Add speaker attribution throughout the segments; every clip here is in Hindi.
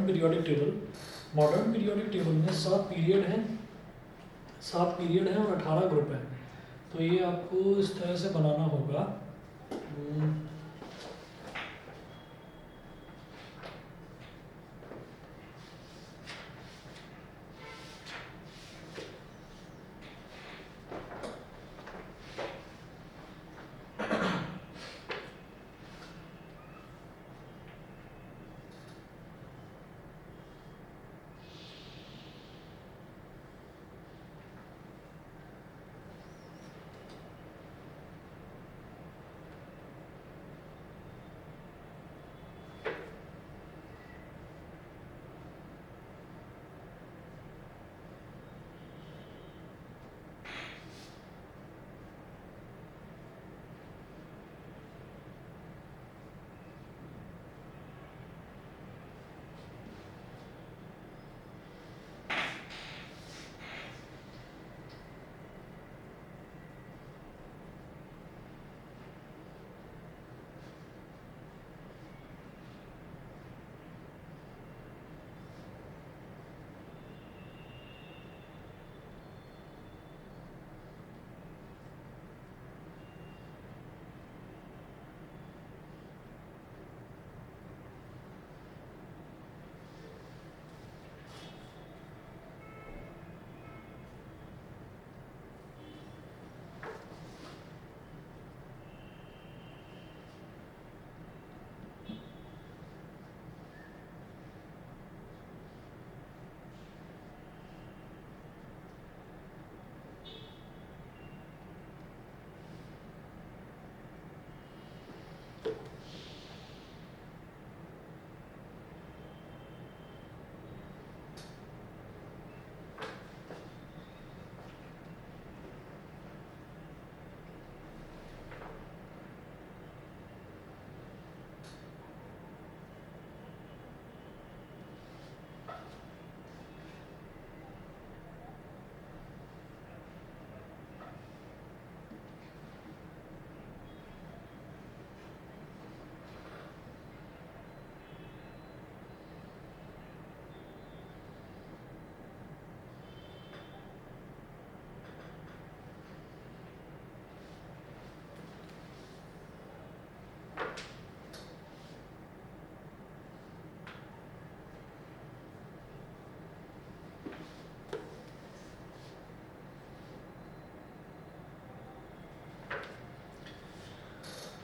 Speaker 1: Periodic table. Modern periodic table में 7 पीरियड हैं और 18 ग्रुप हैं। तो ये आपको इस तरह से बनाना होगा।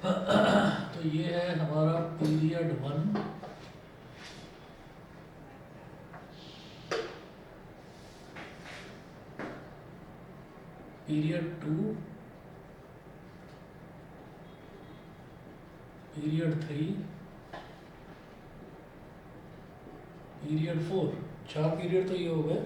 Speaker 1: तो ये है हमारा period 1, period 2, period 3, period 4। 4 period तो ये हो गए।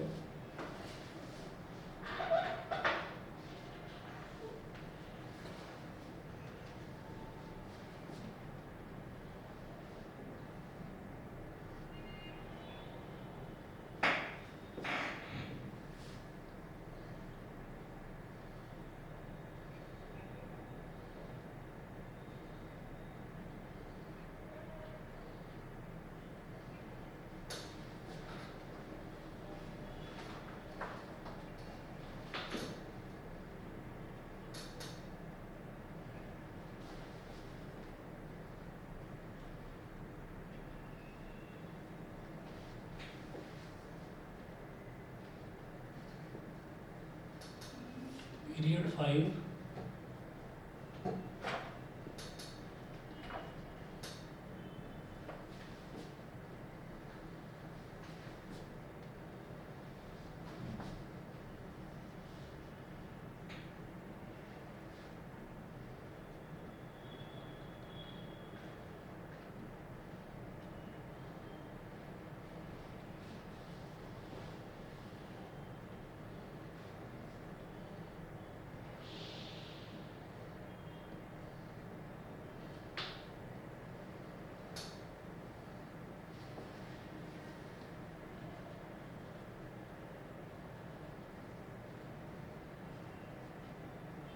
Speaker 1: पीरियड 5,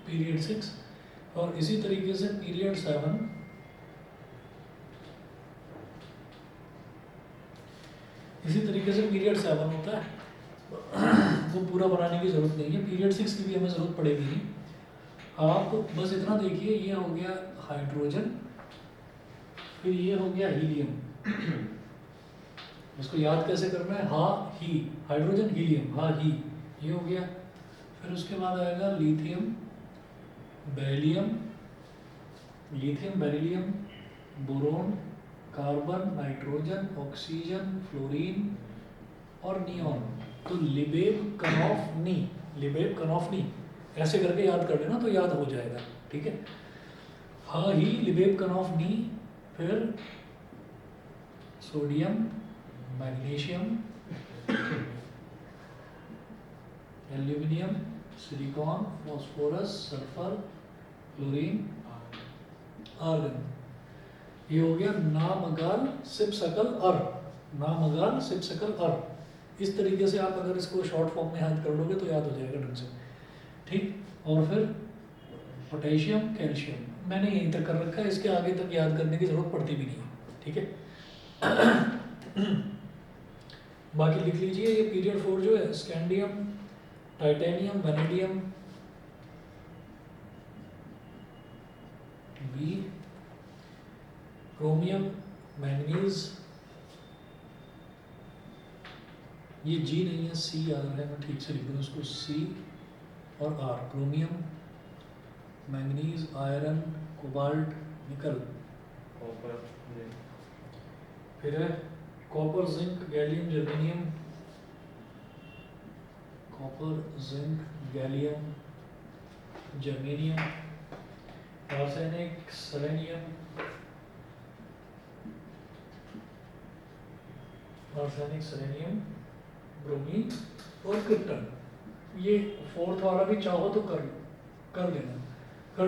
Speaker 1: पीरियड 6 और इसी तरीके से पीरियड 7, इसी तरीके से पीरियड 7 होता है, वो पूरा बनाने की ज़रूरत नहीं है। पीरियड 6 की भी हमें ज़रूरत पड़ेगी नहीं। आप बस इतना देखिए, ये हो गया हाइड्रोजन, फिर ये हो गया हीलियम। इसको याद कैसे करना है, हा ही, हाइड्रोजन हीलियम, हा ही, ये हो गया। फिर उसके बाद आएगा lithium beryllium, lithium beryllium, boron, carbon, nitrogen, oxygen, fluorine और नियॉन। तो लिबेब कनॉफ नी, लिबेब कनॉफ नी ऐसे करके याद कर लेना तो याद हो जाएगा, ठीक है। हाँ ही, लिबेब कनॉफ नी, फिर sodium, magnesium, aluminium, silicon, phosphorus, sulphur, chlorine, argon. ये हो गया नामगाल सिपसकल अर, नामगाल सिपसकल अर। इस तरीके से आप अगर इसको शॉर्ट फॉर्म में याद कर लोगे तो याद हो जाएगा ढंग से, ठीक। और फिर पोटेशियम, कैल्शियम मैंने यहीं तक कर रखा है, इसके आगे तक याद करने की जरूरत पड़ती भी नहीं है, ठीक है। बाकी लिख लीजिए, ये पीरियड 4 जो है, स्कैंडियम, टाइटेनियम, वैनेडियम, बी, क्रोमियम, मैंगनीज, ये जी नहीं है, सी याद रहे, मैं ठीक से लिख दूँ इसको, सी और R, chromium, manganese, iron, cobalt, nickel,
Speaker 2: copper,
Speaker 1: फिर है copper, zinc, gallium, germanium, copper, zinc, gallium, germanium, arsenic, selenium, arsenic, selenium, bromine और क्रिप्टन। ये फोर्थ वाला भी चाहो तो कर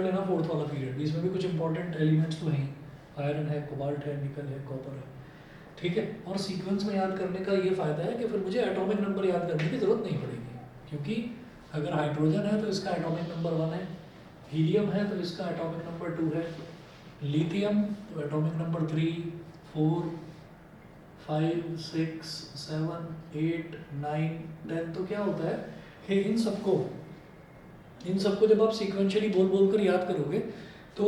Speaker 1: लेना फोर्थ वाला पीरियड। इसमें भी कुछ इंपॉर्टेंट एलिमेंट्स तो हैं, आयरन है, कोबाल्ट है, निकल है, कॉपर है, ठीक है। और सीक्वेंस में याद करने का ये फ़ायदा है कि फिर मुझे एटॉमिक नंबर याद करने की ज़रूरत नहीं पड़ेगी, क्योंकि अगर हाइड्रोजन है तो इसका एटॉमिक नंबर 1 है, हीलियम है तो इसका एटॉमिक नंबर 2 है, लिथियम तो एटॉमिक नंबर 3, 4, 5, 6, 7, 8, 9, 10। तो क्या होता है कि इन सबको जब आप सीक्वेंशियली बोल बोल कर याद करोगे तो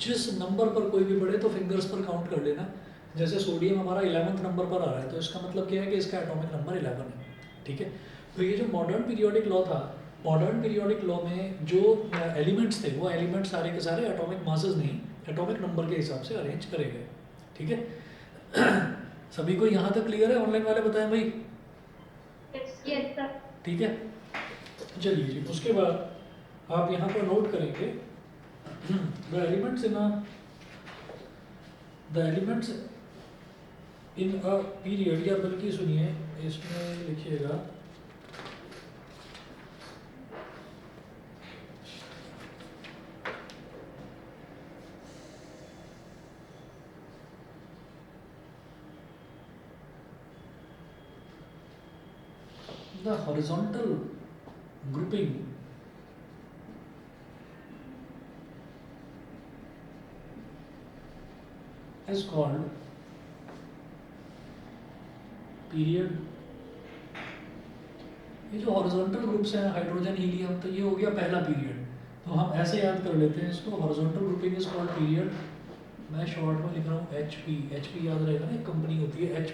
Speaker 1: जिस नंबर पर कोई भी बढ़े तो फिंगर्स पर काउंट कर लेना। जैसे सोडियम हमारा 11वें नंबर पर आ रहा है तो इसका मतलब क्या है कि इसका एटॉमिक नंबर 11 है, ठीक है। तो ये जो मॉडर्न पीरियोडिक लॉ था, मॉडर्न पीरियोडिक लॉ में जो एलिमेंट्स थे वो एलिमेंट्स सारे के सारे एटॉमिक मासेस नहीं, एटॉमिक नंबर के हिसाब से अरेंज करे गए, ठीक है। सभी को यहाँ तक क्लियर है? ऑनलाइन वाले बताएं भाई।
Speaker 3: Yes, sir.
Speaker 1: ठीक है, चलिए जी। उसके बाद आप यहाँ पर नोट करेंगे the elements in a period, या बल्कि सुनिए इसमें लिखिएगा the horizontal grouping is called period। ये जो हॉरिजॉन्टल ग्रुप्स हैं, हाइड्रोजन, हीलियम, तो ये हो गया पहला पीरियड। तो हम ऐसे याद कर लेते हैं इसको, horizontal grouping is called period. मैं शॉर्ट में लिख रहा हूँ HP, HP याद रहेगा ना, एक कंपनी होती है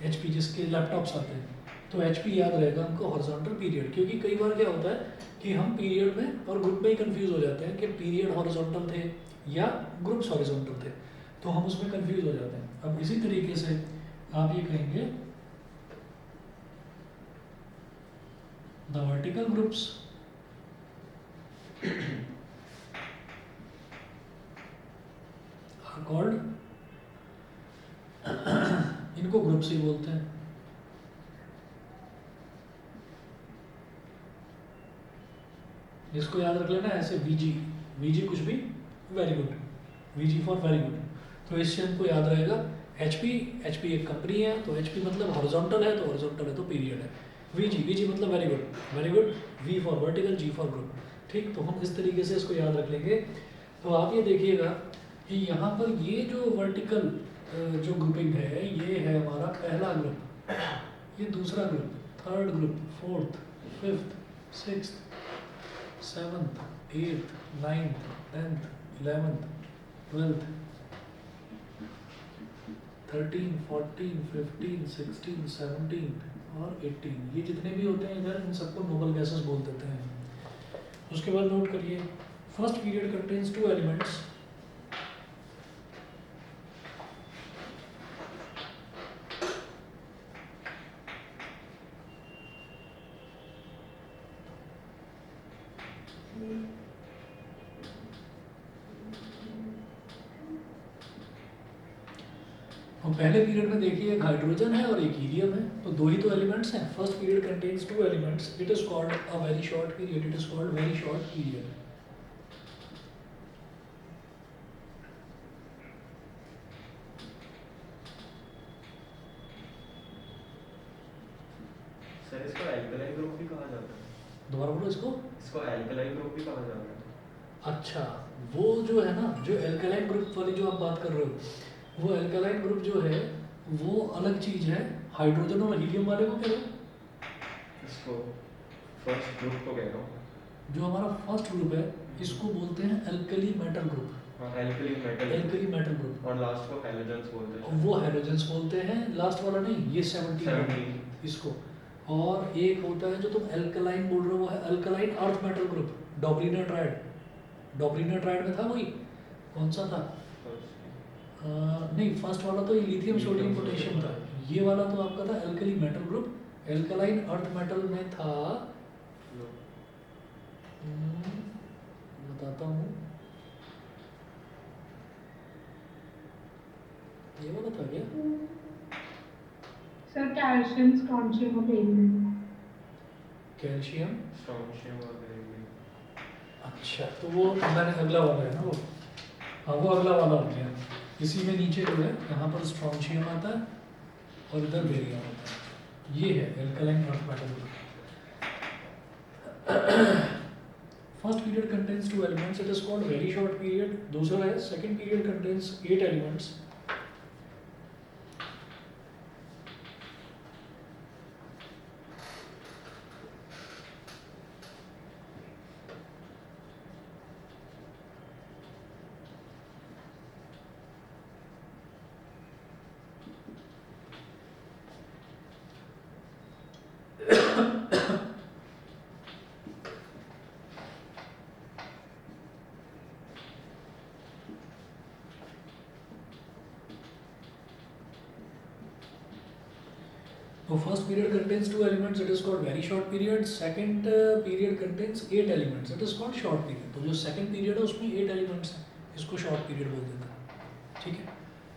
Speaker 1: HP जिसके लैपटॉप्स आते हैं, तो HP याद रहेगा हमको हॉरिजॉन्टल पीरियड। क्योंकि कई बार क्या होता है कि हम पीरियड में और ग्रुप में ही कंफ्यूज हो जाते हैं कि पीरियड हॉरिजॉन्टल थे या ग्रुप्स हॉरिजॉन्टल थे, तो हम उसमें कंफ्यूज हो जाते हैं। अब इसी तरीके से आप ये कहेंगे the vertical groups are called, इनको ग्रुप्स ही बोलते हैं। इसको याद रख लेना ऐसे, VG कुछ भी, very good, VG for very good. तो इससे हमको याद रहेगा HP एक कंपनी है, तो HP मतलब हॉरिजॉन्टल है, तो हॉरिजॉन्टल है तो पीरियड है। VG मतलब very good, V for vertical, G for group, ठीक। तो हम इस तरीके से इसको याद रख लेंगे। तो आप ये देखिएगा कि यहाँ पर ये जो वर्टिकल जो ग्रुपिंग है ये है हमारा पहला ग्रुप, ये दूसरा group, third group, fourth, fifth, sixth, seventh, eighth, ninth, tenth, 11th, 12th, 13, 14, 15, 16, 17 और 18, ये जितने भी होते हैं इधर इन सबको नोबल गैसेस बोल देते हैं। उसके बाद नोट करिए, फर्स्ट पीरियड कंटेन्स 2 एलिमेंट्स, और पहले पीरियड में देखिए एक हाइड्रोजन है और एक हीलियम है, तो दो ही तो एलिमेंट्स हैं। First period contains 2 elements, it is called a very short period, it is called very short period.
Speaker 2: Sir इसको एल्कलाइन ग्रुप भी कहा जाता है।
Speaker 1: दोबारा बोलो इसको।
Speaker 2: इसको एल्कलाइन ग्रुप भी कहा जाता है।
Speaker 1: अच्छा, वो जो है ना, जो एल्कलाइन ग्रुप वाली जो आप बात कर रहे हो, वो एल्कलाइन ग्रुप जो है वो अलग चीज है। हाइड्रोजन और हीलियम वाले को कह रहे हो?
Speaker 2: इसको फर्स्ट ग्रुप को कह रहा हूँ।
Speaker 1: जो हमारा फर्स्ट ग्रुप है इसको बोलते हैं एल्कली मेटल ग्रुप,
Speaker 2: हाँ, alkali metal.
Speaker 1: Alkali metal group.
Speaker 2: और लास्ट को हैलोजेंस बोलते
Speaker 1: और
Speaker 2: हैं।
Speaker 1: वो हैलोजेंस बोलते हैं, लास्ट वाला नहीं, ये 17 इसको। और एक होता है जो तुम एल्कलाइन बोल रहे हो, वो है alkaline earth metal group, Dobereiner triad. Dobereiner triad में था वही, कौन सा था? नहीं, फर्स्ट वाला तो ये लिथियम सोडियम पोटेशियम था, ये वाला तो आपका था alkali metal group. Alkaline earth metal में था, बताता हूँ, ये वाला था क्या?
Speaker 3: सर कैल्शियम, स्ट्रोंशियम और बेरिलियम।
Speaker 1: कैल्शियम,
Speaker 2: स्ट्रोंशियम और बेरिलियम।
Speaker 1: अच्छा, तो वो मैंने अगला वाला है ना वो, हाँ वो अगला वाला हो गया। इसी में नीचे जो है यहाँ पर स्ट्रोंशियम आता है और इधर बेरियम आता है, ये है alkaline earth metal group. First period contains 2 elements, it is called very short period. दूसरा है सेकंड पीरियड कंटेन्स 8 एलिमेंट्स। तो first period contains 2 elements, it is called very short period. Second period contains 8 elements, it is called short period. तो जो सेकंड पीरियड है उसमें 8 एलिमेंट्स हैं, इसको शॉर्ट पीरियड बोल देते हैं, ठीक है।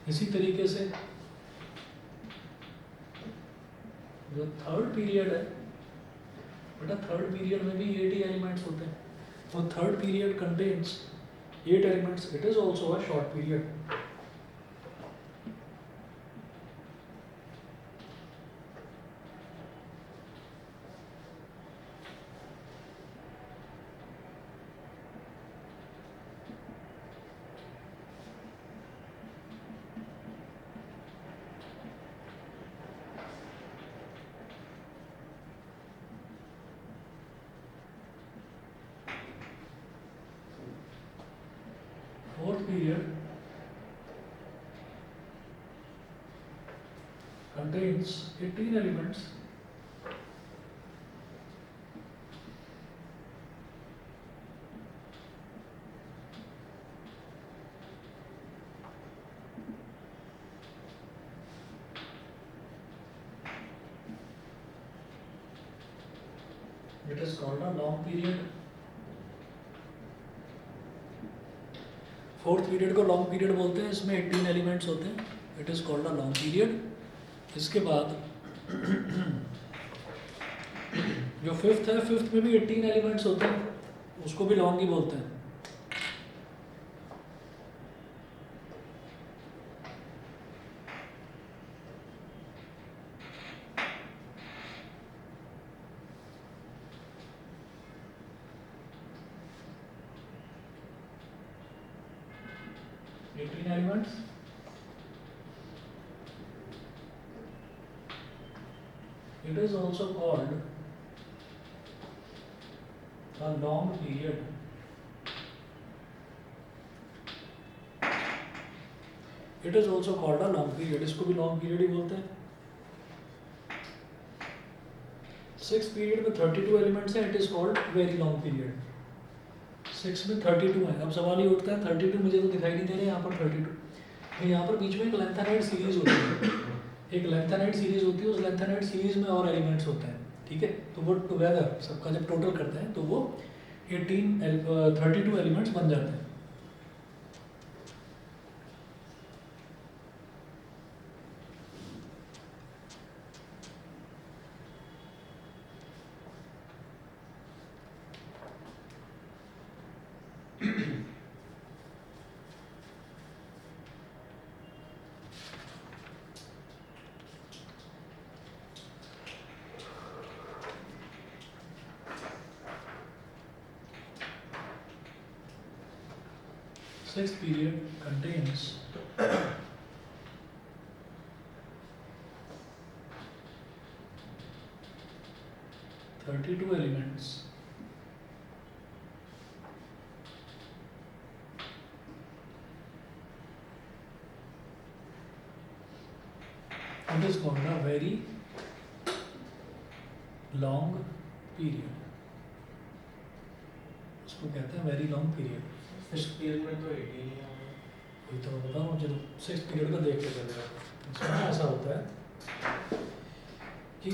Speaker 1: इसी तरीके से जो थर्ड पीरियड है बेटा, थर्ड पीरियड में भी 8 ही एलिमेंट्स होते हैं। तो third period contains 8 elements, it is also a short period. Fourth period contains 18 elements. It is called a long period. Fourth period को लॉन्ग पीरियड बोलते हैं, इसमें 18 एलिमेंट्स होते हैं, it is called a long period. इसके बाद जो फिफ्थ है, फिफ्थ में भी 18 एलिमेंट्स होते हैं, उसको भी लॉन्ग ही बोलते हैं। Elements It is also called a long period. It is also called a long period. इसको भी long period ही बोलते हैं. 6 period में 32 elements हैं. It is called very long period. 6 में 32 है. अब सवाल ये उठता है 32 मुझे तो दिखाई नहीं दे रहे, यहाँ पर 32. तो यहाँ पर बीच में एक लेंथेनाइड सीरीज होती है. एक लेंथेनाइड सीरीज होती है, उस लेंथेनाइड सीरीज में और एलिमेंट्स होते हैं. ठीक है, तो वो टुगेदर सबका जब टोटल करते हैं तो वो 32 एलिमेंट्स बन जाते हैं. Sixth period contains 32 elements. It is called a very long period. उसको कहते हैं very long period.
Speaker 2: इस पीरियड में तो 18 ही है.
Speaker 1: वही तो मैं बता रहा हूँ, चलो 6th पीरियड का देख के चलेगा. इसमें ऐसा होता है कि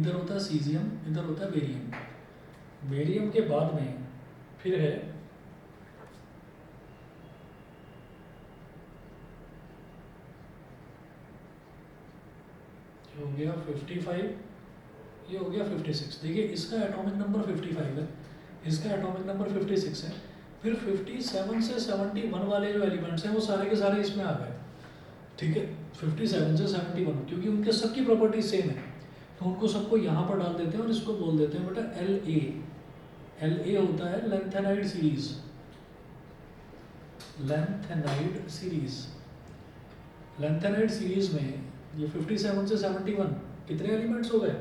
Speaker 1: इधर होता है सीजियम, इधर होता है बेरियम. बेरियम के बाद में फिर है ये हो गया 55, ये हो गया 56. देखिए इसका एटॉमिक नंबर 55 है, इसका एटॉमिक नंबर 56 है. फिर 57 से 71 वाले जो एलिमेंट्स हैं वो सारे के सारे इसमें आ गए. ठीक है, 57 से 71 क्योंकि उनके सबकी प्रॉपर्टी सेम है तो उनको सबको यहाँ पर डाल देते हैं और इसको बोल देते हैं बेटा LA. LA होता है lanthanide series. Lanthanide series, lanthanide series में ये 57 से 71 कितने एलिमेंट्स हो गए?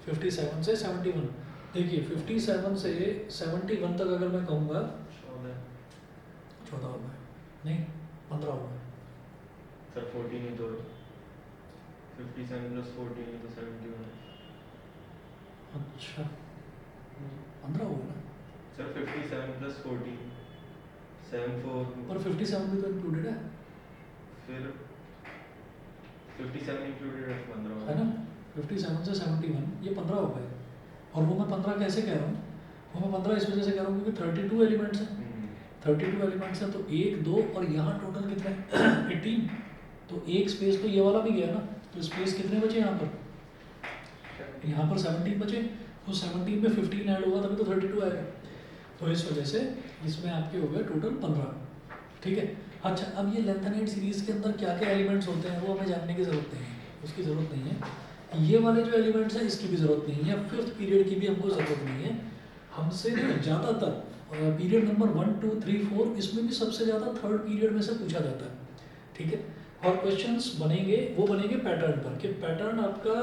Speaker 1: 57 से 71. देखिए 57 से 71 तक अगर मैं कहूँगा 14 हो गए, नहीं 15 हो गए.
Speaker 2: सर 14 ही तो 57 प्लस 14 ही तो 71 है.
Speaker 1: अच्छा 15 हो गए ना.
Speaker 2: सर 57 प्लस 14 74
Speaker 1: पर 57 भी तो इंक्लूडेड है,
Speaker 2: फिर 57 इंक्लूडेड है 15
Speaker 1: है ना. 57 से 71 ये 15 हो गए. और वो मैं 15 कैसे कह रहा हूँ? वो मैं 15 इस वजह से कह रहा हूँ क्योंकि 32 एलिमेंट्स हैं. 32 एलिमेंट्स हैं तो 1 2 और यहाँ टोटल कितने 18. तो एक स्पेस तो ये वाला भी गया ना, तो स्पेस कितने बचे यहाँ पर? यहाँ पर 17 बचे. तो 17 में 15 ऐड होगा तभी तो 32 आएगा. तो इस वजह से इसमें आपके हो गए टोटल 15. ठीक है. अच्छा, अब ये लेंथेनाइड सीरीज के अंदर क्या क्या एलिमेंट्स होते हैं वो हमें जानने की ज़रूरत नहीं है, उसकी ज़रूरत नहीं है. ये वाले जो एलिमेंट्स हैं इसकी भी ज़रूरत नहीं है, 5th पीरियड की भी हमको ज़रूरत नहीं है. हमसे ज़्यादातर पीरियड नंबर 1 2 3 4 इसमें भी सबसे ज़्यादा 3rd पीरियड में से पूछा जाता है. ठीक है. और क्वेश्चंस बनेंगे, वो बनेंगे पैटर्न पर कि पैटर्न आपका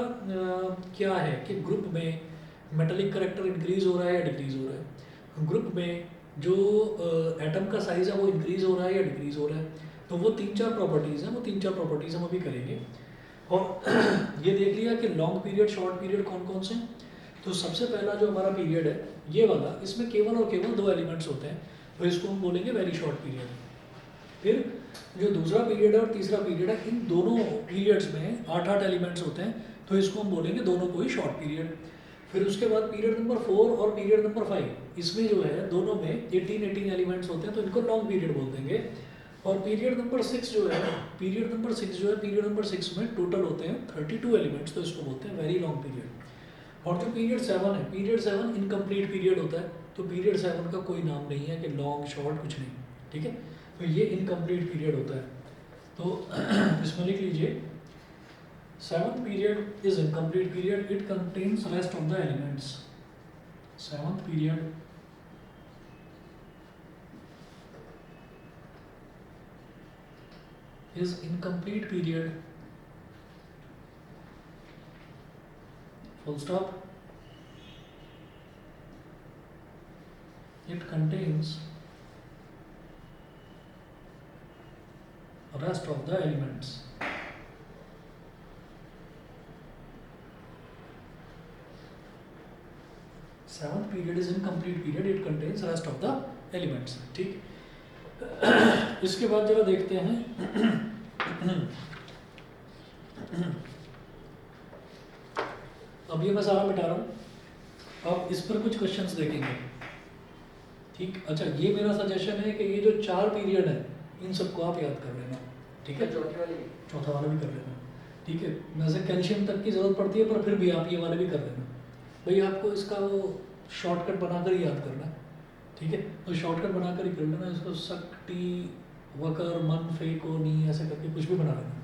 Speaker 1: क्या है कि ग्रुप में मेटालिक करेक्टर इंक्रीज हो रहा है या डिक्रीज हो रहा है, ग्रुप में जो एटम का साइज है वो इंक्रीज हो रहा है या डिक्रीज हो रहा है. तो वो 3-4 प्रॉपर्टीज़ हैं, वो 3-4 प्रॉपर्टीज़ हम अभी करेंगे. और ये देख लिया कि लॉन्ग पीरियड शॉर्ट पीरियड कौन कौन से. तो सबसे पहला जो हमारा पीरियड है ये वाला, इसमें केवल और केवल 2 एलिमेंट्स होते हैं तो इसको हम बोलेंगे वेरी शॉर्ट पीरियड. फिर जो दूसरा पीरियड है और तीसरा पीरियड है, इन दोनों पीरियड्स में 8-8 एलिमेंट्स होते हैं तो इसको हम बोलेंगे दोनों को ही शॉर्ट पीरियड. फिर उसके बाद पीरियड नंबर 4 और पीरियड नंबर 5, इसमें जो है दोनों में 18 एलिमेंट्स होते हैं तो इनको लॉन्ग पीरियड बोल देंगे. और पीरियड नंबर 6 जो है, पीरियड नंबर 6 में टोटल होते हैं 32 एलिमेंट्स तो इसको बोलते हैं वेरी लॉन्ग पीरियड. और जो पीरियड 7 है, पीरियड 7 इनकम्प्लीट पीरियड होता है तो पीरियड 7 का कोई नाम नहीं है कि लॉन्ग शॉर्ट कुछ नहीं. ठीक है, तो ये इनकम्प्लीट पीरियड होता है. तो इसमें लिख लीजिए 7th period is incomplete period, it contains rest of the elements. 7th period is incomplete period, full stop. It contains rest of the elements. Seventh period is incomplete period, it contains rest of the elements. ठीक, इसके बाद जरा देखते हैं अब ये मैं सारा मिटा रहा हूँ, अब इस पर कुछ क्वेश्चंस देखेंगे। ठीक, अच्छा ये मेरा सजेशन है कि ये जो 4 पीरियड है इन सबको आप याद कर लेना। ठीक है, चौथा वाला भी कर लेना। ठीक है, वैसे कैल्शियम तक की जरूरत पड़ती है पर फिर भी आप ये वाले भी कर लेना। भाई आपको इसका वो शॉर्टकट बनाकर ही याद करना है। ठीक है, तो शॉर्टकट बनाकर ही कर लेना। इसको शक्ति वकर मन फे को नी ऐसे करके कुछ भी बना लेना,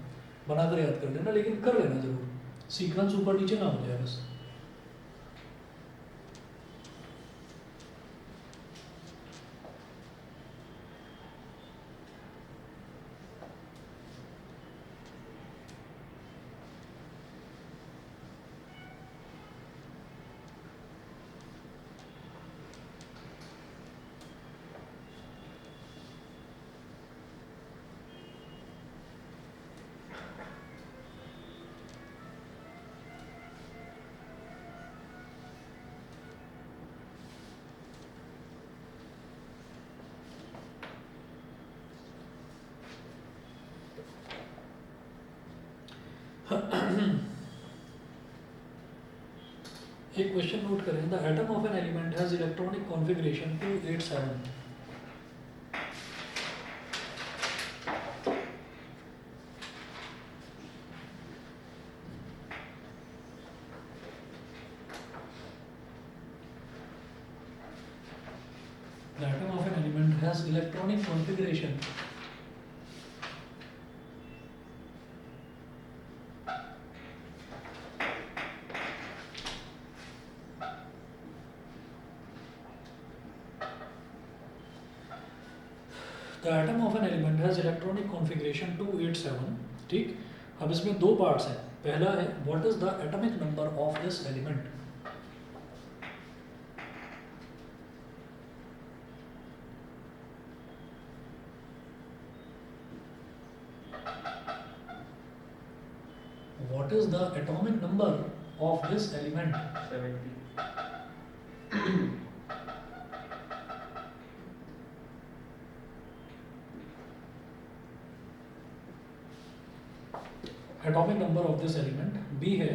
Speaker 1: बनाकर याद कर लेना, लेकिन कर लेना जरूर, सीक्वेंस ऊपर नीचे ना हो जाए बस। एक क्वेश्चन नोट करें, the atom of an element has electronic configuration 287। The atom of an element has electronic configuration The atom of an element has electronic configuration 287। ठीक, अब इसमें दो पार्ट्स हैं। पहला है what is the atomic number of this element. What is the atomic number of this element?
Speaker 2: 70.
Speaker 1: Atomic number of this element. B है,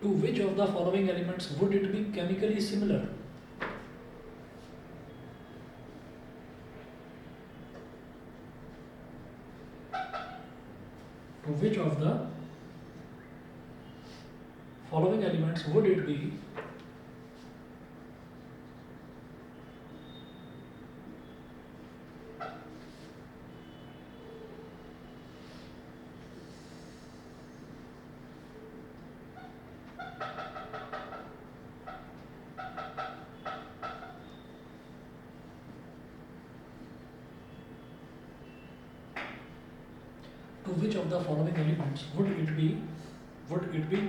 Speaker 1: to which of the following elements would it be chemically similar? To which of the following elements would it be to which of the following elements would it be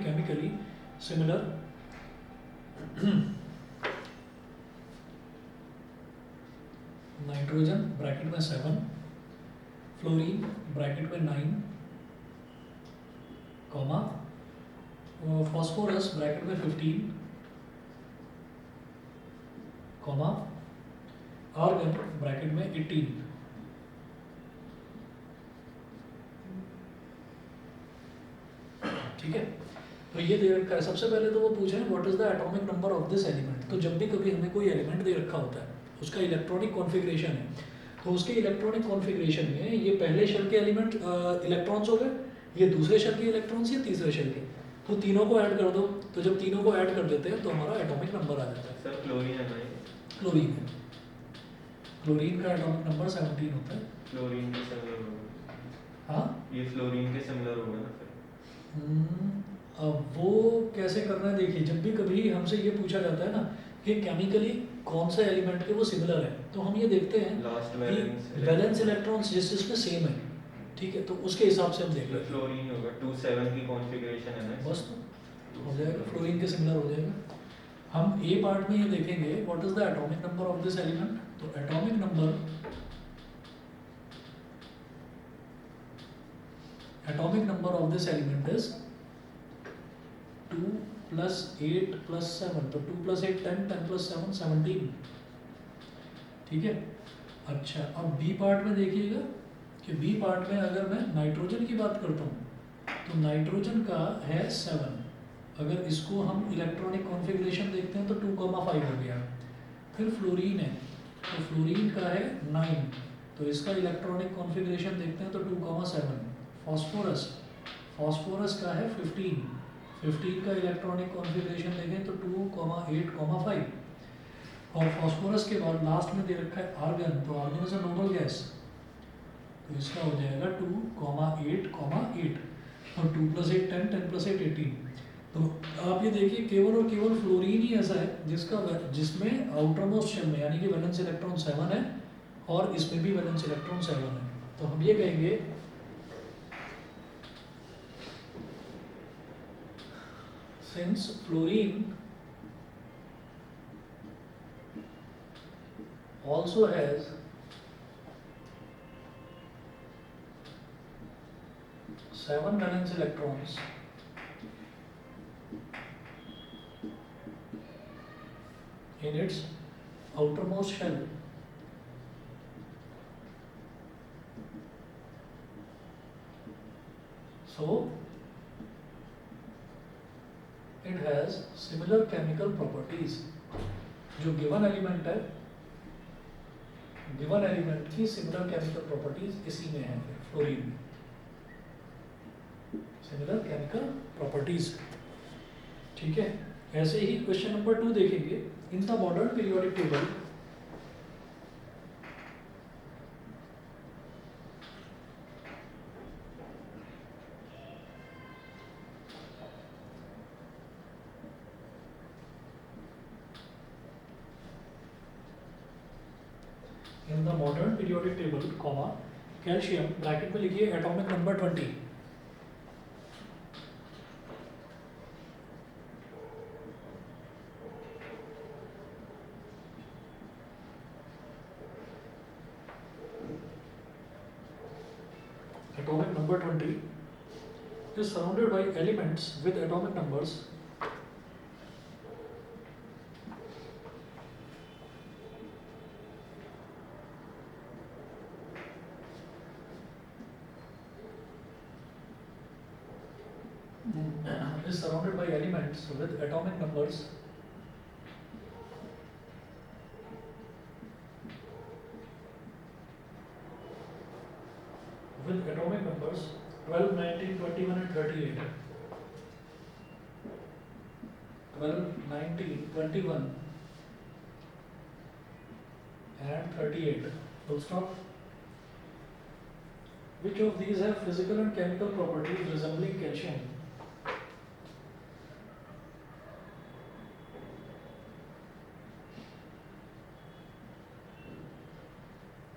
Speaker 1: chemically similar? Nitrogen bracket में 7, फ्लोरीन ब्रैकेट में 9, कॉमा फॉस्फोरस ब्रैकेट में 15, कॉमा आर्गन ब्रैकेट में 18। ठीक है, तो ये दे रखा है। सबसे पहले तो वो पूछे what is the atomic number of this element. तो जब भी कभी हमें कोई एलिमेंट दे रखा होता है उसका इलेक्ट्रॉनिक कॉन्फ़िगरेशन है, तो उसके इलेक्ट्रॉनिक कॉन्फ़िगरेशन में ये पहले शेल के एलिमेंट इलेक्ट्रॉन्स हो गए, ये दूसरे शेल के इलेक्ट्रॉन्स, ये तीसरे शेल के, तो तीनों को ऐड कर दो। तो जब तीनों को ऐड कर देते हैं तो हमारा एटॉमिक नंबर आ जाता है।
Speaker 2: सर क्लोरीन है भाई।
Speaker 1: क्लोरीन है, क्लोरीन का एटॉमिक नंबर 17 होता है।
Speaker 2: फ्लोरीन के सिमिलर होगा।
Speaker 1: हाँ,
Speaker 2: ये फ्लोरीन के सिमिलर होगा ना सर।
Speaker 1: अब वो कैसे करना है देखिए, जब भी कभी हमसे ये पूछा जाता है ना कि केमिकली कौन से एलिमेंट के वो सिमिलर है, तो हम ये देखते हैं
Speaker 2: लास्ट
Speaker 1: कि वैलेंस इलेक्ट्रॉन्स जिस जिसमें सेम है, ठीक है, तो उसके हिसाब से हम देख लेते हैं।
Speaker 2: फ्लोरीन होगा 27 की कॉन्फ़िगरेशन है ना
Speaker 1: बस तो हो जाएगा, फ्लोरीन के सिमिलर हो जाएगा। हम ए पार्ट में ये देखेंगे what is the atomic number of this element. तो atomic number of this element is 2 + 8 + 7, तो 2 + 8 10, 10 + 7 17, ठीक है। अच्छा, अब बी पार्ट में देखिएगा कि बी पार्ट में अगर मैं नाइट्रोजन की बात करता हूँ तो नाइट्रोजन का है 7। अगर इसको हम इलेक्ट्रॉनिक कॉन्फ़िगरेशन देखते हैं तो 2,5 हो गया। फिर फ्लोरीन है, तो फ्लोरीन का है 9, तो इसका इलेक्ट्रॉनिक कॉन्फ़िगरेशन देखते हैं तो 2,7। फॉस्फोरस का है 15 का इलेक्ट्रॉनिक कॉन्फ़िगरेशन देखें तो 2,8,5। और फॉस्फोरस के बाद लास्ट में दे रखा है आर्गन, तो argon is a noble gas, तो इसका हो जाएगा 2,8,8। और 2 + 8 10, 10 + 8 18। तो आप ये देखिए केवल और केवल फ्लोरीन ही ऐसा है जिसमें आउटरमोस्ट शेल में यानी कि वैलेंस इलेक्ट्रॉन 7 है और इसमें भी वैलेंस इलेक्ट्रॉन 7 है। तो हम ये कहेंगे since fluorine also has seven valence electrons in its outermost shell, so it has similar chemical properties। जो गिवन एलिमेंट है, गिवन एलिमेंट की सिमिलर केमिकल प्रॉपर्टीज इसी में है, फ्लोरीन में सिमिलर केमिकल प्रॉपर्टीज, ठीक है। ऐसे ही क्वेश्चन नंबर 2 देखेंगे। In the modern periodic table comma calcium bracket में लिखिए atomic number 20। Atomic number 20 is surrounded by elements with atomic numbers is surrounded by elements with atomic numbers with atomic numbers 12, 19, 21 and 38. 12, 19, 21 and 38. Full stop. Which of these have physical and chemical properties resembling calcium?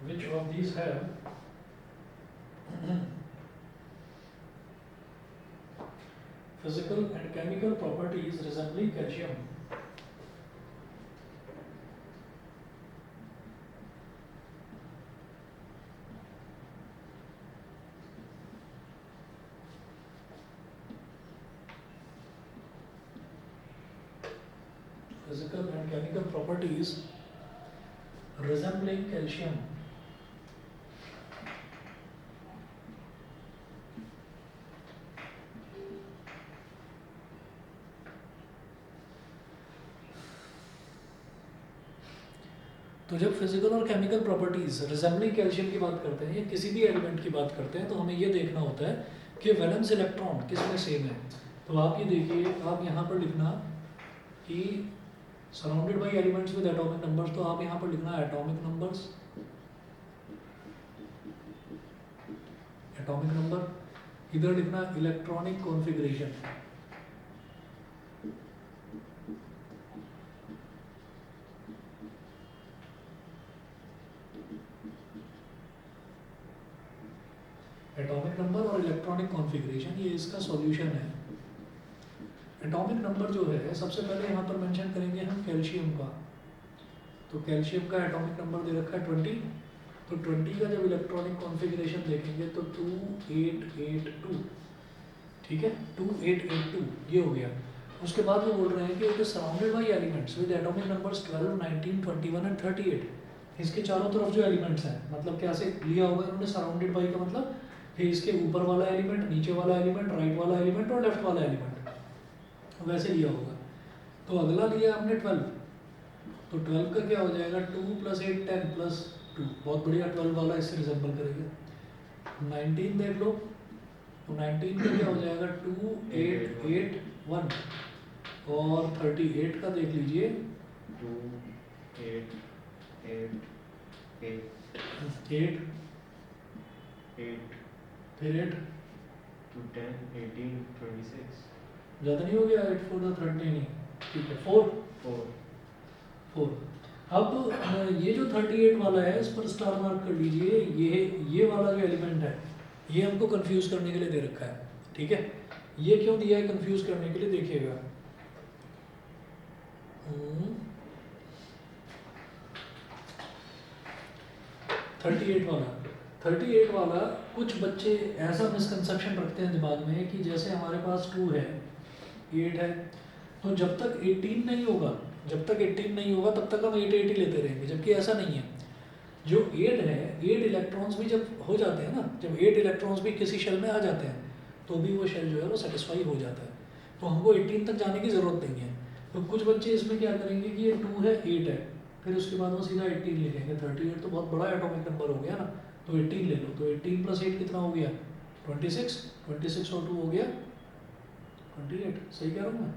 Speaker 1: Which of these have physical and chemical properties resembling calcium? Physical and chemical properties resembling calcium. तो जब फिजिकल और केमिकल प्रॉपर्टीज रिजेंबलिंग कैल्शियम की बात करते हैं या किसी भी एलिमेंट की बात करते हैं तो हमें ये देखना होता है कि वैलेंस इलेक्ट्रॉन किस में सेम है। तो आप ये देखिए, आप यहाँ पर लिखना कि surrounded by elements with atomic numbers, तो आप यहाँ पर लिखना एटॉमिक नंबर्स, एटॉमिक नंबर, इधर लिखना इलेक्ट्रॉनिक कॉन्फ़िगरेशन, एटॉमिक नंबर और इलेक्ट्रॉनिक कॉन्फ़िगरेशन, ये इसका सॉल्यूशन है। एटॉमिक नंबर जो है सबसे पहले यहाँ पर मेंशन करेंगे हम कैल्शियम का। तो कैल्शियम का एटॉमिक नंबर दे रखा है 20। तो 20 का जब इलेक्ट्रॉनिक कॉन्फ़िगरेशन देखेंगे तो 2882, ठीक है, 2882 ये हो गया। उसके बाद वो बोल रहे हैं कि it is surrounded by elements with atomic numbers 12, 19, 21 and 38। इसके चारों तरफ जो एलिमेंट्स हैं, मतलब कैसे लिया होगा इन्होंने सराउंडेड बाई का मतलब कि इसके ऊपर वाला एलिमेंट, नीचे वाला एलिमेंट, राइट वाला एलिमेंट और लेफ्ट वाला एलिमेंट, वैसे लिया होगा। तो अगला लिया हमने 12। तो 12 का क्या हो जाएगा, 2 + 8 10 + 2, बहुत बढ़िया, 12 वाला इससे रिजेंबल करेगा। 19 देख लो, तो 19 का क्या हो जाएगा 2 8 8 1, और 38 का देख लीजिए
Speaker 2: 2 8 8 8
Speaker 1: 8,
Speaker 2: 8
Speaker 1: फिर 8,
Speaker 2: 2 10 18 26
Speaker 1: ज़्यादा नहीं हो गया, 8 4 13, ठीक है, 4
Speaker 2: 4
Speaker 1: 4। अब ये जो 38 वाला है इस पर स्टार मार्क कर लीजिए। ये वाला जो एलिमेंट है ये हमको कंफ्यूज करने के लिए दे रखा है, ठीक है। ये क्यों दिया है कंफ्यूज करने के लिए, देखिएगा। 38 वाला कुछ बच्चे ऐसा मिसकंसेप्शन रखते हैं दिमाग में कि जैसे हमारे पास 2 है, 8 है, तो जब तक 18 नहीं होगा, तब तक हम 8 8 ही लेते रहेंगे, जबकि ऐसा नहीं है। जो 8 है, 8 इलेक्ट्रॉन्स भी जब हो जाते हैं ना, जब 8 इलेक्ट्रॉन्स भी किसी शेल में आ जाते हैं तो भी वो शेल जो है वो सेटिस्फाई हो जाता है। तो हमको 18 तक जाने की ज़रूरत नहीं है। तो कुछ बच्चे इसमें क्या करेंगे कि ये 2 है 8 है, फिर उसके बाद वो सीधा 18 लिखेंगे। 38 तो बहुत बड़ा एटॉमिक नंबर हो गया ना, तो 18 ले लो। तो 18 + 8 कितना हो गया 26, 26 और 2 हो गया 28, सही कह रहा हूँ मैं?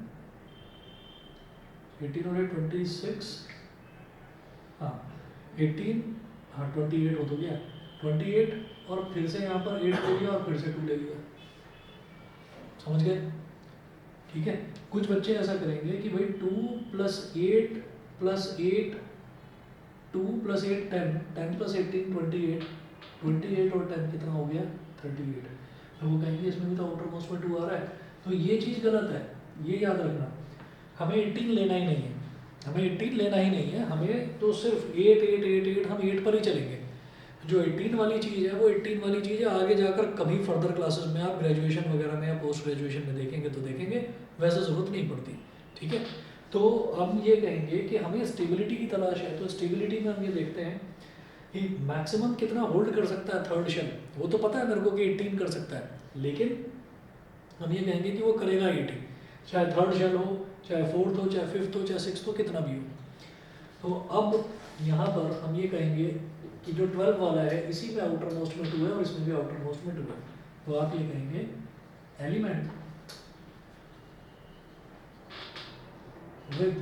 Speaker 1: 18 और 8 26, हाँ 18, हाँ 28 हो तो गया 28, और फिर से यहाँ पर 8 ले लिया और फिर से 2 ले लिया, समझ गए? ठीक है। कुछ बच्चे ऐसा करेंगे कि भाई 2 + 8 + 8, 2 + 8 10, 10 + 18 28, 28 और 10 कितना हो गया 38। तो वो कहेंगे इसमें भी तो आउटर मोस्ट में 2 आ रहा है, तो ये चीज़ गलत है, ये याद रखना। हमें 18 लेना ही नहीं है, हमें तो सिर्फ 8 8 8 8, हम 8 पर ही चलेंगे। जो 18 वाली चीज़ है वो 18 वाली चीज़ है, आगे जाकर कभी फर्दर क्लासेस में आप ग्रेजुएशन वगैरह में या पोस्ट ग्रेजुएशन में देखेंगे तो देखेंगे, वैसे ज़रूरत नहीं पड़ती, ठीक है। तो हम ये कहेंगे कि हमें स्टेबिलिटी की तलाश है, तो स्टेबिलिटी में हम ये देखते हैं कि मैक्सिमम कितना होल्ड कर सकता है थर्ड शेल। वो तो पता है मेरे को कि 18 कर सकता है, लेकिन हम ये कहेंगे कि वो करेगा 18, चाहे थर्ड शेल हो, चाहे फोर्थ हो, चाहे फिफ्थ हो, चाहे सिक्स्थ हो, कितना भी हो। तो अब यहाँ पर हम ये कहेंगे कि जो 12 वाला है इसी में आउटर मोस्ट में 2 है और इसमें भी आउटर मोस्ट में 2 है। तो आप ये कहेंगे element with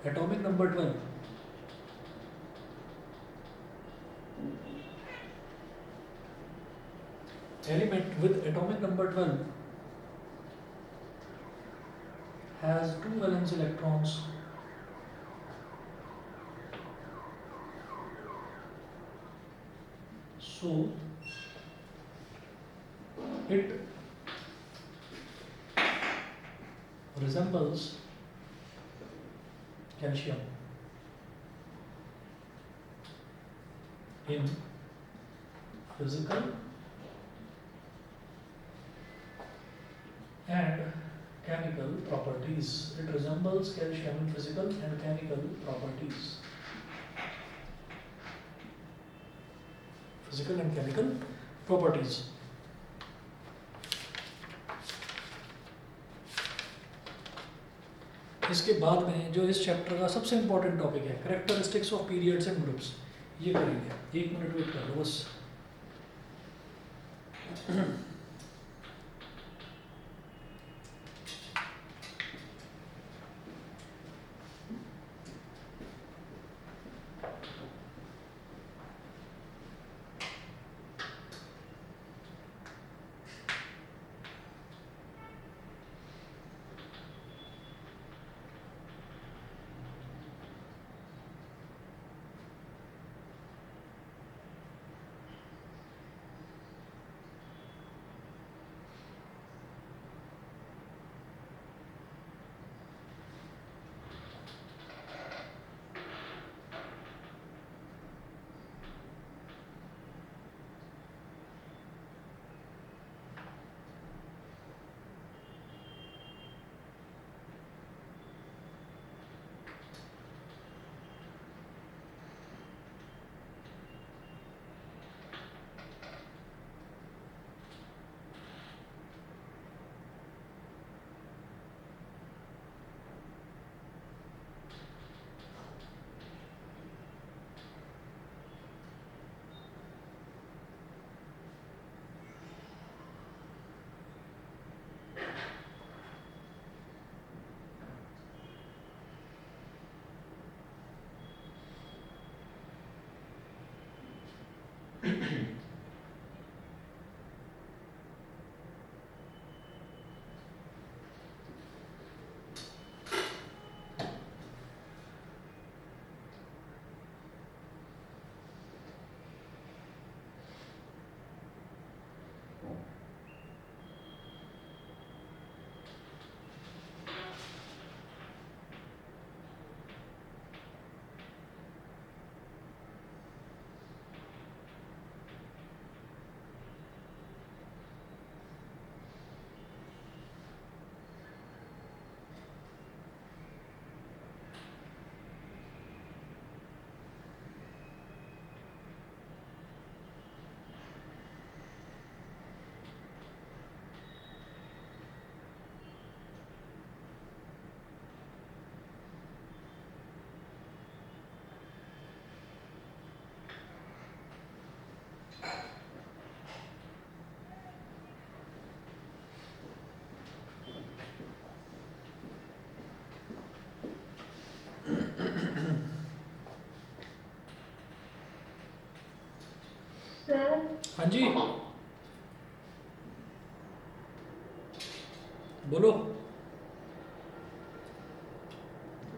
Speaker 1: atomic number 12 has 2 valence electrons so it resembles calcium in physical and chemical properties. It resembles calcium in physical and chemical properties. Physical and chemical properties. इसके बाद में जो इस चैप्टर का सबसे इंपॉर्टेंट टॉपिक है, characteristics of periods and groups, ये करेंगे। 1 मिनट वेट कर लो बस।
Speaker 3: Sir,
Speaker 1: हाँ जी, बोलो।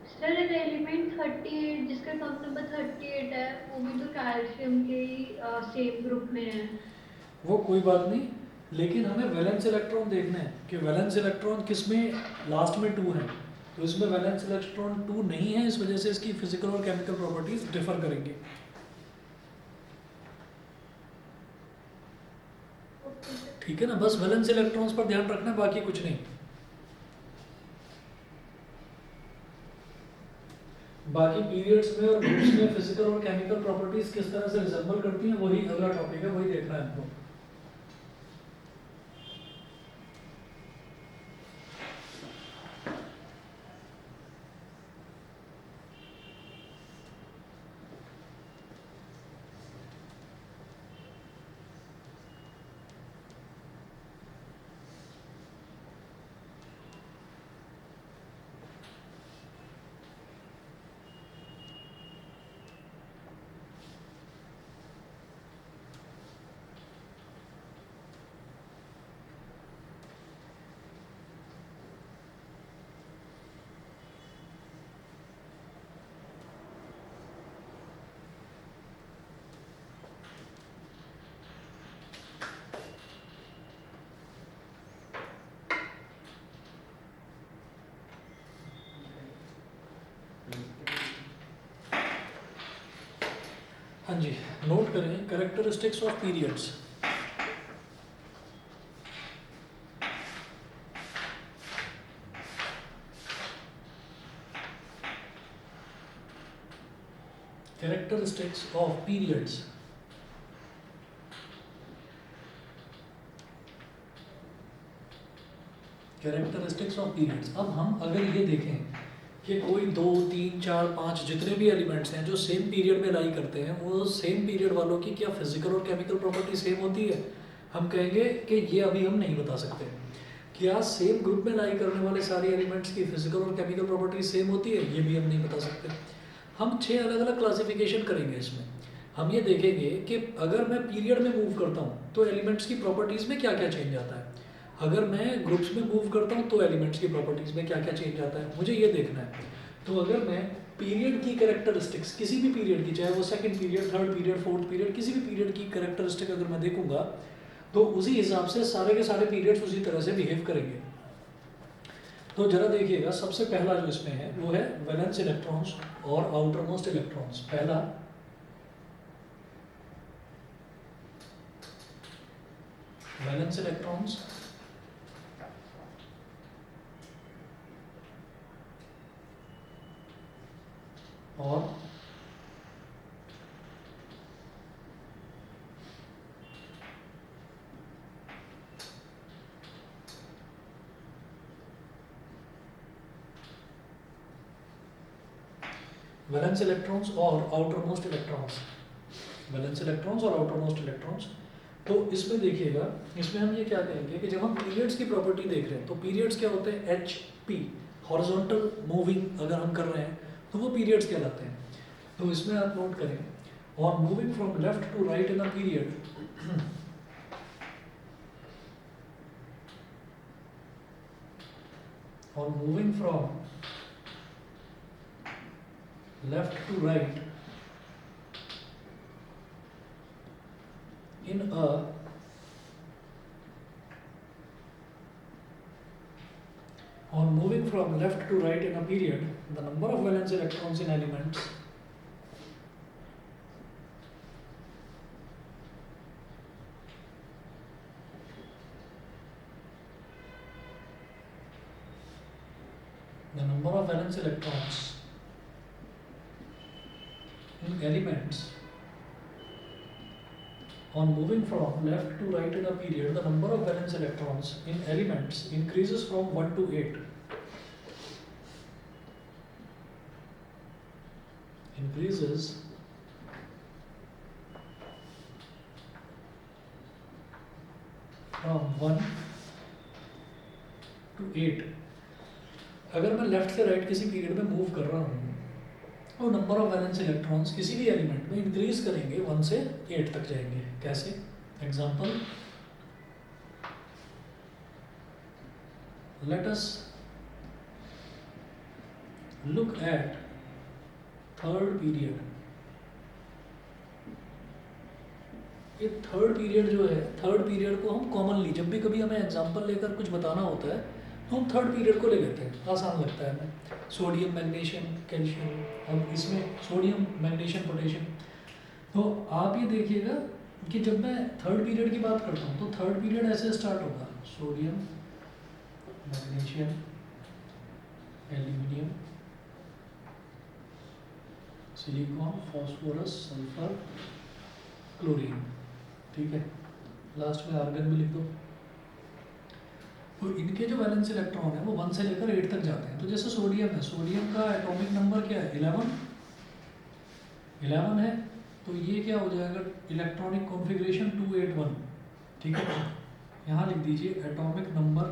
Speaker 4: सर एक एलिमेंट 38 जिसका टर्म नंबर 38 है वो भी तो कैल्शियम के ही सेम ग्रुप में है।
Speaker 1: वो कोई बात नहीं, लेकिन हमें वैलेंस इलेक्ट्रॉन देखना है कि वैलेंस इलेक्ट्रॉन किस में लास्ट में 2 है, तो इसमें वैलेंस इलेक्ट्रॉन 2 नहीं है, इस वजह से इसकी फिजिकल और केमिकल प्रॉपर्टीज डिफर करेंगी। ठीक है ना, बस वैलेंस इलेक्ट्रॉन्स पर ध्यान रखना है, बाकी कुछ नहीं। बाकी पीरियड्स में और ग्रुप्स में फिजिकल और केमिकल प्रॉपर्टीज किस तरह से रिजेंबल करती हैं वही अगला टॉपिक है, वही देखना है हमको। हाँ जी, नोट करें characteristics of periods. Characteristics of periods. Characteristics of periods. अब हम अगर ये देखें कि कोई 2, 3, 4, 5 जितने भी एलिमेंट्स हैं जो सेम पीरियड में लाई करते हैं, वो सेम पीरियड वालों की क्या फिजिकल और केमिकल प्रॉपर्टी सेम होती है? हम कहेंगे कि ये अभी हम नहीं बता सकते। क्या सेम ग्रुप में लाई करने वाले सारे एलिमेंट्स की फिजिकल और केमिकल प्रॉपर्टी सेम होती है? ये भी हम नहीं बता सकते। हम 6 अलग अलग क्लासिफिकेशन करेंगे इसमें। हम ये देखेंगे कि अगर मैं पीरियड में मूव करता हूँ तो एलिमेंट्स की प्रॉपर्टीज़ में क्या क्या चेंज आता है, अगर मैं ग्रुप्स में मूव करता हूँ तो एलिमेंट्स की प्रॉपर्टीज़ में क्या क्या चेंज आता है, मुझे ये देखना है। तो अगर मैं पीरियड की कैरेक्टरिस्टिक्स किसी भी पीरियड की, चाहे वो second period, third period, fourth period, किसी भी पीरियड की कैरेक्टरिस्टिक अगर मैं देखूंगा तो उसी हिसाब से सारे के सारे पीरियड्स उसी तरह से बिहेव करेंगे। तो जरा देखिएगा, सबसे पहला जो इसमें है वो है वैलेंस इलेक्ट्रॉन्स और आउटर मोस्ट इलेक्ट्रॉन्स। पहला वैलेंस इलेक्ट्रॉन्स और वैलेंस इलेक्ट्रॉन्स और outer most electrons. Valence electrons और आउटर मोस्ट इलेक्ट्रॉन्स। तो इसमें देखिएगा, इसमें हम ये क्या कहेंगे कि जब हम पीरियड्स की प्रॉपर्टी देख रहे हैं तो पीरियड्स क्या होते हैं? एच पी, हॉरिजॉन्टल मूविंग अगर हम कर रहे हैं तो वो पीरियड्स कहलाते हैं। तो इसमें आप नोट करें On moving from left to right in a period, on moving from left to right in a on moving from left to right in a period, the number of valence electrons in elements the number of valence electrons in elements on moving from left to right in a period, the number of valence electrons in elements increases from 1 to 8. Increases from 1 to 8. अगर मैं लेफ्ट से राइट किसी पीरियड में मूव कर रहा हूँ और नंबर ऑफ वैलेंस इलेक्ट्रॉन्स किसी भी एलिमेंट में इंक्रीज करेंगे 1 से 8 तक जाएंगे. कैसे? Example, let us look at third period. ये थर्ड पीरियड जो है, थर्ड पीरियड को हम कॉमनली जब भी कभी हमें एग्जांपल लेकर कुछ बताना होता है तो हम थर्ड पीरियड को ले लेते हैं, आसान लगता है हमें. सोडियम, मैग्नीशियम, कैल्शियम, अब इसमें सोडियम, मैग्नीशियम, पोटेशियम. तो आप ये देखिएगा कि जब मैं थर्ड पीरियड की बात करता हूँ तो थर्ड पीरियड ऐसे स्टार्ट होगा: sodium, magnesium, aluminium, silicon, phosphorus, sulphur, chlorine. ठीक है, लास्ट में आर्गन भी लिख दो. तो इनके जो वैलेंस इलेक्ट्रॉन है वो 1 से लेकर 8 तक जाते हैं. तो जैसे सोडियम है, सोडियम का एटॉमिक नंबर क्या है? 11 है. तो ये क्या हो जाएगा? Electronic configuration 281. ठीक है, यहाँ लिख दीजिए एटॉमिक नंबर.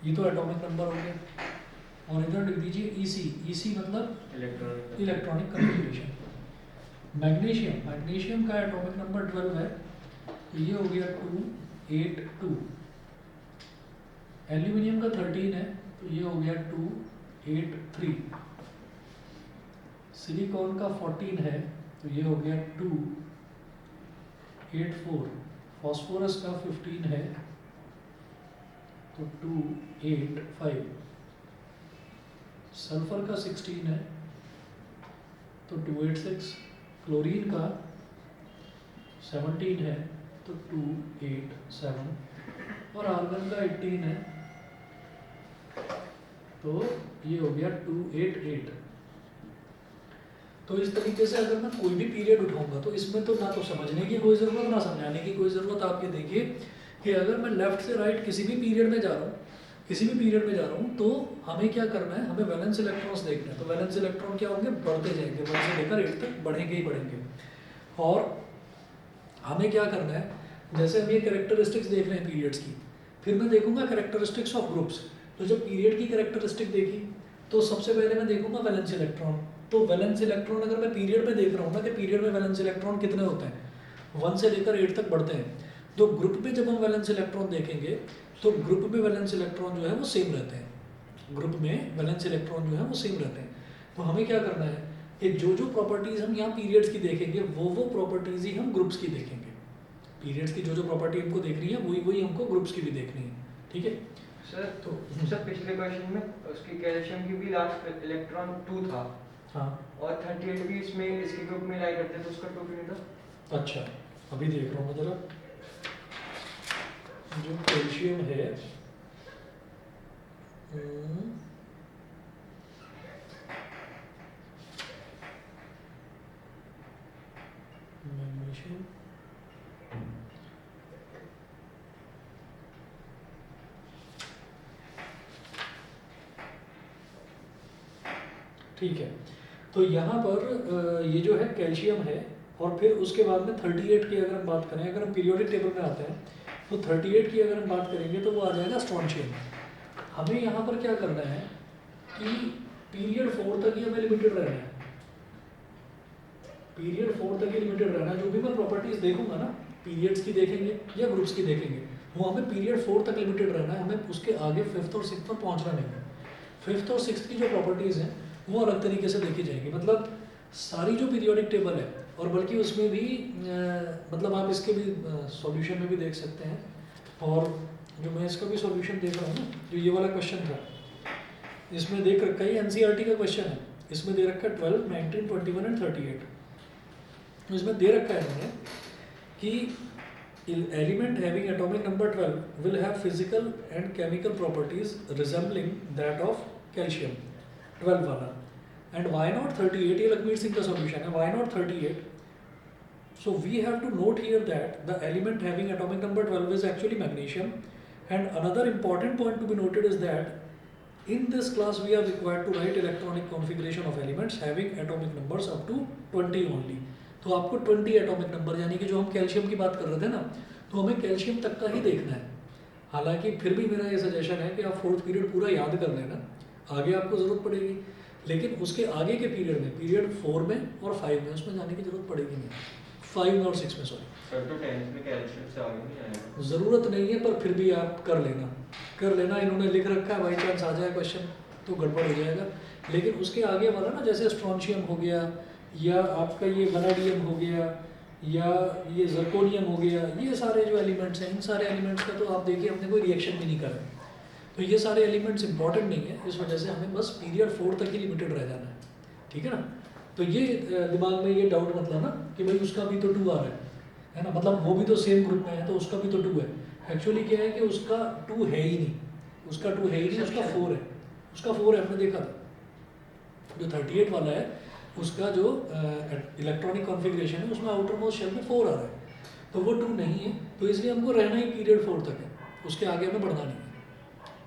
Speaker 1: ये तो एटॉमिक नंबर हो गया. और इधर लिख दीजिए EC मतलब इलेक्ट्रॉनिक कॉन्फ़िगरेशन. मैग्नीशियम का एटॉमिक नंबर 12 है. तो ये हो गया 282. एल्यूमिनियम का 13 है. तो ये हो गया 283. सिलिकॉन का 14 है. तो ये हो गया 284. फास्फोरस का 15 है. तो 285. सल्फर का 16 है. तो 286. क्लोरीन का 17 है. तो 287. और आर्गन का 18 है. तो ये हो गया 288. तो इस तरीके से अगर मैं कोई भी पीरियड उठाऊंगा तो इसमें तो ना तो समझने की कोई ज़रूरत ना समझाने की कोई ज़रूरत. आप ये देखिए कि अगर मैं लेफ्ट से राइट किसी भी पीरियड में जा रहा हूँ तो हमें क्या करना है? हमें वैलेंस इलेक्ट्रॉन्स देखना है. तो वैलेंस इलेक्ट्रॉन क्या होंगे? बढ़ते जाएंगे, 1 से लेकर 8 तक बढ़ेंगे ही बढ़ेंगे. और हमें क्या करना है? जैसे हम ये कैरेक्टरिस्टिक्स देख रहे हैं पीरियड्स की, फिर मैं देखूंगा कैरेक्टरिस्टिक्स ऑफ ग्रुप्स. तो जब पीरियड की कैरेक्टरिस्टिक देखी तो सबसे पहले मैं देखूंगा वैलेंस इलेक्ट्रॉन. तो वैलेंस इलेक्ट्रॉन अगर मैं पीरियड में देख रहा हूँ ना कि पीरियड में वैलेंस इलेक्ट्रॉन कितने होते हैं, 1 से लेकर 8 तक बढ़ते हैं. तो ग्रुप में जब हम वैलेंस इलेक्ट्रॉन देखेंगे तो ग्रुप में वैलेंस इलेक्ट्रॉन जो है वो सेम रहते हैं. ग्रुप में वैलेंस इलेक्ट्रॉन जो है वो सेम रहते हैं. तो हमें क्या करना है कि जो प्रॉपर्टीज़ हम यहाँ पीरियड्स की देखेंगे वो प्रॉपर्टीज़ ही हम ग्रुप्स की देखेंगे. पीरियड्स की जो प्रॉपर्टी हमको देखनी है वही हमको ग्रुप्स की भी देखनी है. ठीक है
Speaker 2: सर. तो सर पिछले क्वेश्चन में उसकी कैल्शियम की भी लास्ट इलेक्ट्रॉन 2 था.
Speaker 1: हाँ,
Speaker 2: और 38 भी इसमें इसके ग्रुप में लाई करते तो उसका 2 क्यों नहीं था?
Speaker 1: अच्छा अभी देख रहा हूँ मैं जरा. जो कैल्शियम है मैग्नीशियम, ठीक है. तो यहाँ पर ये जो है कैल्शियम है. और फिर उसके बाद में 38 की अगर हम बात करें, अगर हम पीरियोडिक टेबल में आते हैं तो 38 की अगर हम बात करेंगे तो वो आ जाएगा स्ट्रॉन्शियम. हमें यहाँ पर क्या करना है कि पीरियड 4 तक ही हमें लिमिटेड रहना है. पीरियड 4 तक ही लिमिटेड रहना है। जो भी मैं प्रॉपर्टीज देखूंगा ना, पीरियड्स की देखेंगे या ग्रुप्स की देखेंगे, वो हमें पीरियड 4 तक लिमिटेड रहना है, हमें उसके आगे 5th और 6th पर पहुंचना नहीं है। 5th और 6th की जो प्रॉपर्टीज़ हैं वो अलग तरीके से देखी जाएंगी। मतलब सारी जो पीरियोडिक टेबल है, और बल्कि उसमें भी मतलब आप इसके भी सॉल्यूशन में भी देख सकते हैं, और जो मैं इसका भी सॉल्यूशन देख रहा हूँ ना, जो ये वाला क्वेश्चन था, इसमें देख रखा है एनसीईआरटी का क्वेश्चन है, इसमें दे रखा है 12, 19, 21 एंड 38। तो इसमें दे रखा है इन्होंने कि element having atomic number 12 will have physical and chemical properties resembling that of calcium, 12 वाला। एंड वाई नॉट 38, ये लखमीर सिंह का सॉल्यूशन है, why not 38? So we have to note here that the element having atomic number 12 is actually magnesium. And another important point to be noted is that in this class we are required to write electronic configuration of elements having atomic numbers up to 20 only. तो आपको 20 एटॉमिक नंबर, यानी कि जो हम कैल्शियम की बात कर रहे थे ना, तो हमें कैल्शियम तक का ही देखना है। हालांकि फिर भी मेरा ये सजेशन है कि आप 4th पीरियड पूरा याद कर लेना, आगे आपको ज़रूरत पड़ेगी, लेकिन उसके आगे के पीरियड में, पीरियड 4 में और 5 में, उसमें जाने की ज़रूरत पड़ेगी नहीं, 5 में और 6 में, सॉरी।
Speaker 2: सर तो 10th में कैल्शियम से आगे नहीं आएगा?
Speaker 1: ज़रूरत नहीं है, पर फिर भी आप कर लेना। इन्होंने लिख रखा है, बाई चांस आ जाए क्वेश्चन तो गड़बड़ हो जाएगा। लेकिन उसके आगे वाला ना, जैसे स्ट्रॉन्शियम हो गया, या आपका ये वैनेडियम हो गया, या ये जर्कोनियम हो गया, ये सारे जो एलिमेंट्स हैं, इन सारे एलिमेंट्स का तो आप देखिए हमने कोई रिएक्शन भी नहीं करा, तो ये सारे एलिमेंट्स इंपॉर्टेंट नहीं है, इस वजह से हमें बस पीरियड 4 तक ही लिमिटेड रह जाना है, ठीक है ना। तो ये दिमाग में ये डाउट मत लाना कि भाई उसका भी तो 2 आ रहा है ना, मतलब वो भी तो सेम ग्रुप में है तो उसका भी तो 2 है। एक्चुअली क्या है कि उसका 2 है ही नहीं, उसका 4 है, उसका 4 है, हमने देखा था। जो 38 वाला है उसका जो इलेक्ट्रॉनिक कॉन्फ़िगरेशन है उसमें आउटर मोस्ट शेल में 4 आ रहा है, तो वो 2 नहीं है, तो इसलिए हमको रहना ही पीरियड 4 तक है, उसके आगे हमें बढ़ना नहीं है,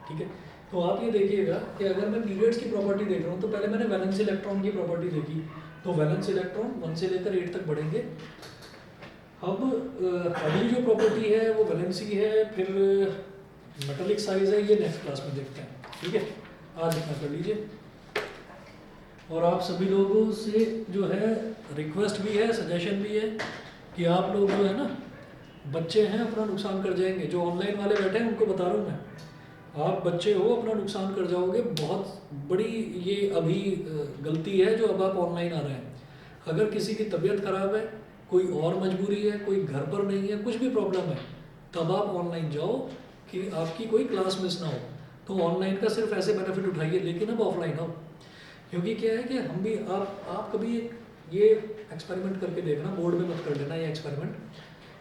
Speaker 1: ठीक है। तो आप ये देखिएगा कि अगर मैं पीरियड्स की प्रॉपर्टी देख रहा हूँ, तो पहले मैंने वैलेंस इलेक्ट्रॉन की प्रॉपर्टी देखी, तो वैलेंस इलेक्ट्रॉन 1 से लेकर 8 तक बढ़ेंगे। अब अगली जो प्रॉपर्टी है वो वैलेंसी है, फिर मेटालिक साइज है, ये नेक्स्ट क्लास में देखते हैं, ठीक है। आज इतना कर लीजिए, और आप सभी लोगों से जो है रिक्वेस्ट भी है, सजेशन भी है कि आप लोग जो है ना, बच्चे हैं अपना नुकसान कर जाएंगे, जो ऑनलाइन वाले बैठे हैं उनको बता रहा हूँ मैं, आप बच्चे हो अपना नुकसान कर जाओगे। बहुत बड़ी ये अभी गलती है जो अब आप ऑनलाइन आ रहे हैं। अगर किसी की तबीयत खराब है, कोई और मजबूरी है, कोई घर पर नहीं है, कुछ भी प्रॉब्लम है, तब आप ऑनलाइन जाओ कि आपकी कोई क्लास मिस ना हो। तो ऑनलाइन का सिर्फ ऐसे बेनिफिट उठाइए, लेकिन अब ऑफलाइन आओ, क्योंकि क्या है कि हम भी आप कभी ये एक्सपेरिमेंट करके देखना, बोर्ड में मत कर लेना ये एक्सपेरिमेंट,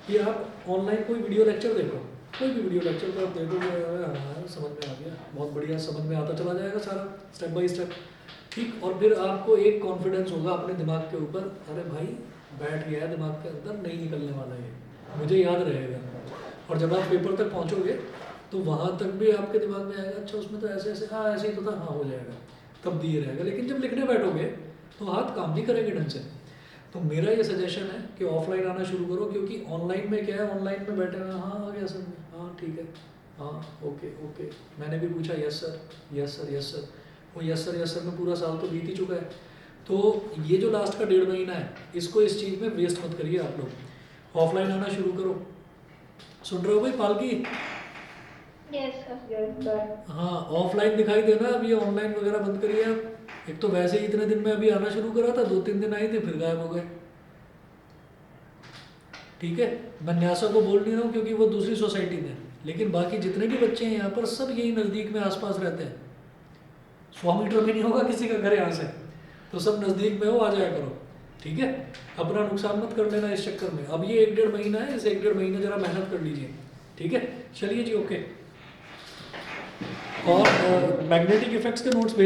Speaker 1: कि आप ऑनलाइन कोई वीडियो लेक्चर देखो, कोई भी वीडियो लेक्चर तो आप देखोगे, हाँ समझ में आ गया, बहुत बढ़िया, समझ में आता चला जाएगा सारा स्टेप बाय स्टेप, ठीक। और फिर आपको एक कॉन्फिडेंस होगा अपने दिमाग के ऊपर, अरे भाई बैठ गया है दिमाग के अंदर, नहीं निकलने वाला है, मुझे याद रहेगा। और जब आप पेपर तक पहुँचोगे तो वहाँ तक भी आपके दिमाग में आएगा, अच्छा उसमें तो ऐसे ऐसे, हाँ ऐसे ही तो था, हाँ हो जाएगा, तब दिए रहेगा। लेकिन जब लिखने बैठोगे तो हाथ काम नहीं करेंगे ढंग से। तो मेरा ये सजेशन है कि ऑफलाइन आना शुरू करो, क्योंकि ऑनलाइन में क्या है, ऑनलाइन में बैठे हुए, हाँ आ गया सर, हाँ ठीक है, हाँ ओके ओके, मैंने भी पूछा yes sir yes sir yes sir, वो यस सर में पूरा साल तो बीत ही चुका है। तो ये जो लास्ट का 1.5 महीना है, इसको इस चीज़ में वेस्ट मत करिए आप लोग, ऑफलाइन आना शुरू करो। सुन रहे हो भाई पालकी?
Speaker 4: Yes sir.
Speaker 1: हाँ ऑफलाइन दिखाई देना, अब ये ऑनलाइन वगैरह बंद करिए आप। एक तो वैसे ही इतने दिन में अभी आना शुरू करा था, 2-3 दिन आए थे फिर गायब हो गए, ठीक है। मैं न्यासा को बोल नहीं रहा हूँ क्योंकि वो दूसरी सोसाइटी में, लेकिन बाकी जितने भी बच्चे हैं यहाँ पर सब यही नज़दीक में आसपास रहते हैं, 100 मीटर में नहीं होगा किसी का घर यहाँ से, तो सब नज़दीक में हो, आ जाया करो, ठीक है। अपना नुकसान मत कर लेना इस चक्कर में। अब ये 1-1.5 महीना है, इस 1-1.5 महीने जरा मेहनत कर लीजिए, ठीक है। चलिए जी, ओके। और मैग्नेटिक इफेक्ट्स के नोट्स